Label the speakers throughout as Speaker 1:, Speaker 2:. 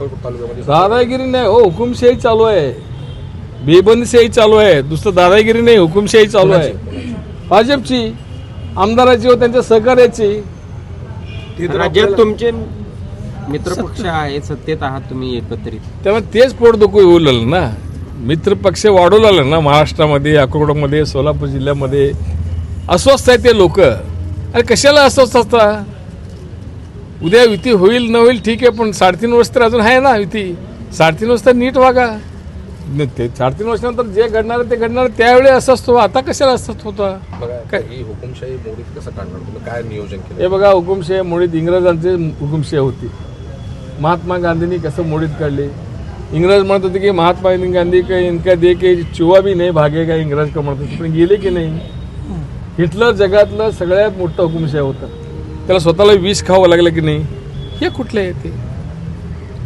Speaker 1: दादागिरी नाही हो, हुकुमशाही चालू आहे, बेबंदीशाही चालू आहे. दुसरं दादागिरी नाही, हुकुमशाही चालू आहे. भाजपची आमदाराची व त्यांच्या सहकार्याची.
Speaker 2: राज्यात तुमचे मित्रपक्ष आहे, सत्तेत आहात तुम्ही एकत्रित,
Speaker 1: त्यामुळे तेच पोटदुखी होऊ लागलं ना. मित्रपक्ष वाढू लागलं ना महाराष्ट्रामध्ये, अकोल्यामध्ये, सोलापूर जिल्ह्यामध्ये. अस्वस्थ आहे ते लोक. अरे कशाला अस्वस्थ असता? उद्या युती होईल न होईल ठीक आहे, पण 3.5 वर्ष तर अजून आहे ना युती. 3.5 वर्ष तर नीट वागा. 3.5 वर्षानंतर जे घडणार ते घडणार, त्यावेळी अस्वस्थ हो. आता कशाला अस्वस्थ होता?
Speaker 3: ही हुकुमशाही मोडीत कसं काढणार तुम्ही? काय नियोजन केलं?
Speaker 1: हे बघा, हुकुमशाही मोडीत इंग्रजांची हुकुमशाही होती. महात्मा गांधींनी कसं मोडीत काढले? इंग्रज म्हणत होते की महात्मा गांधी का इनका दे के चुवा भी नाही भागेगा, इंग्रज का म्हणत होते, पण गेले की नाही. हिटलर जगातलं सगळ्यात मोठं हुकुमशाही होतं, त्याला स्वतःला विष खावं लागलं की नाही. हे कुठले आहे ते?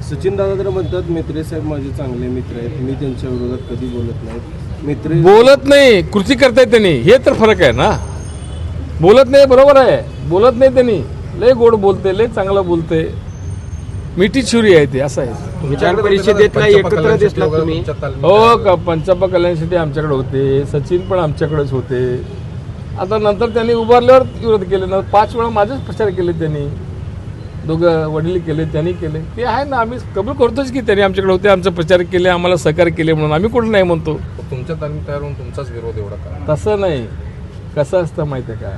Speaker 4: सचिन दादा तर म्हणतात मेत्रे साहेब माझे चांगले मित्र आहेत, मी त्यांच्या विरोधात कधी बोलत नाही. मित्र
Speaker 1: बोलत नाही, कृती करतायत त्यांनी, हे तर फरक आहे ना. बोलत नाही बरोबर आहे, बोलत नाही त्यांनी. लय गोड बोलते, लय चांगलं बोलते, मिठी छुरी आहे ते. असं आहे.
Speaker 2: विचार परिषदेतला एकत्र दिसला तुम्ही.
Speaker 1: हो का, पंचप्पा कल्याणसाठी आमच्याकडे होते, सचिन पण आमच्याकडेच होते. आता नंतर त्यांनी उभारल्यावर विरोध केले ना. 5 वेळा माझेच प्रचार केले त्यांनी, दोघं वडील केले, त्यांनी केले. ते आहे ना, आम्ही कबूल करतोच की त्यांनी आमच्याकडे होते, आमचा प्रचार केले, आम्हाला सहकार्य केले म्हणून. आम्ही कुठं नाही म्हणतो.
Speaker 3: तुमच्या तयारून तुमचाच विरोध एवढा करा?
Speaker 1: तसं नाही. कसं असतं माहिती आहे का,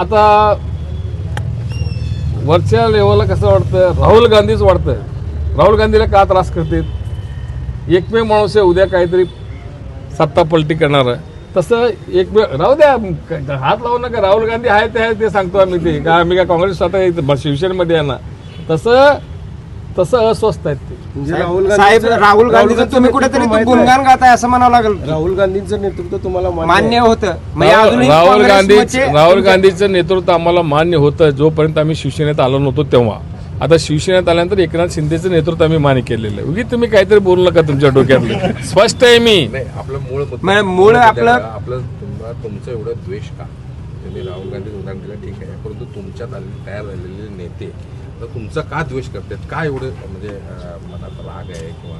Speaker 1: आता वरच्या लेवलला कसं वाटतं, राहुल गांधीच वाटतं. राहुल गांधीला का त्रास करतात? एकमेव माणूस आहे उद्या काहीतरी सत्ता पलटी करणार. तसं एकमेव राहू द्या, हात लावू नका. राहुल गांधी आहे ते सांगतो आम्ही. ते का आम्ही काय काँग्रेस आता शिवसेनेमध्ये आहे ना. तसं अस्वस्थ आहेत ते.
Speaker 4: म्हणजे
Speaker 2: साहेब, राहुल गांधीचं तुम्ही कुठेतरी गुणगान गाताय असं म्हणावं लागेल.
Speaker 4: राहुल गांधींचं नेतृत्व तुम्हाला
Speaker 2: मान्य होतं?
Speaker 1: राहुल गांधीचं नेतृत्व आम्हाला मान्य होतं जोपर्यंत आम्ही शिवसेनेत आलो नव्हतो तेव्हा. आता शिवसेनेत आल्यानंतर एकनाथ शिंदेचं नेतृत्व आम्ही मान्य केलेलं आहे. उगीच तुम्ही काहीतरी बोलू नका तुमच्या डोक्यातलं. स्पष्ट आहे मी.
Speaker 3: नाही, आपलं
Speaker 2: मूळ आपलं
Speaker 3: तुमचं एवढं द्वेष का? तुम्ही राहुल गांधी उदाहरण दिलं ठीक आहे, परंतु तुमच्यात तयार झालेले नेते तर तुमचा का द्वेष करतात? काय एवढं म्हणजे मनात राग आहे किंवा?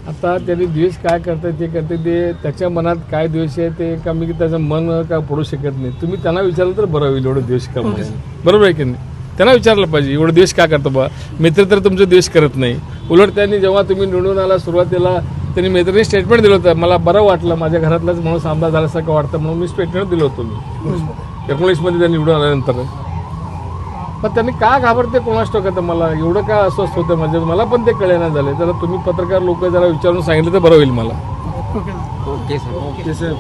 Speaker 1: आता त्यांनी द्वेष काय करतात ते करते, ते त्याच्या मनात काय द्वेष आहे ते का मी त्याचं मन का पडू शकत नाही. तुम्ही त्यांना विचारलं तर बरं होईल. एवढं द्वेष का म्हणून, बरोबर आहे की नाही? त्यांना विचारलं पाहिजे एवढं द्वेष का करतो बा. मित्र तर तुमचं द्वेष करत नाही. उलट त्यांनी जेव्हा तुम्ही निवडून आला सुरुवातीला, त्यांनी मित्रांनी स्टेटमेंट दिलं होतं. मला बरं वाटलं, माझ्या घरातलाच माणूस आमदार झाल्यासारखं वाटतं म्हणून मी स्टेटमेंट दिलं होतं. मी 19मध्ये त्यांनी निवडून आल्यानंतर. पण त्यांनी का घाबरते कोणास ठाऊक. मला एवढं का अस्वस्थ होतं म्हणजे मला पण ते कळेना झाले. जरा तुम्ही पत्रकार लोक जरा विचारून सांगितलं तर बरं होईल मला.
Speaker 2: Okay sir.
Speaker 4: ओके साहेब.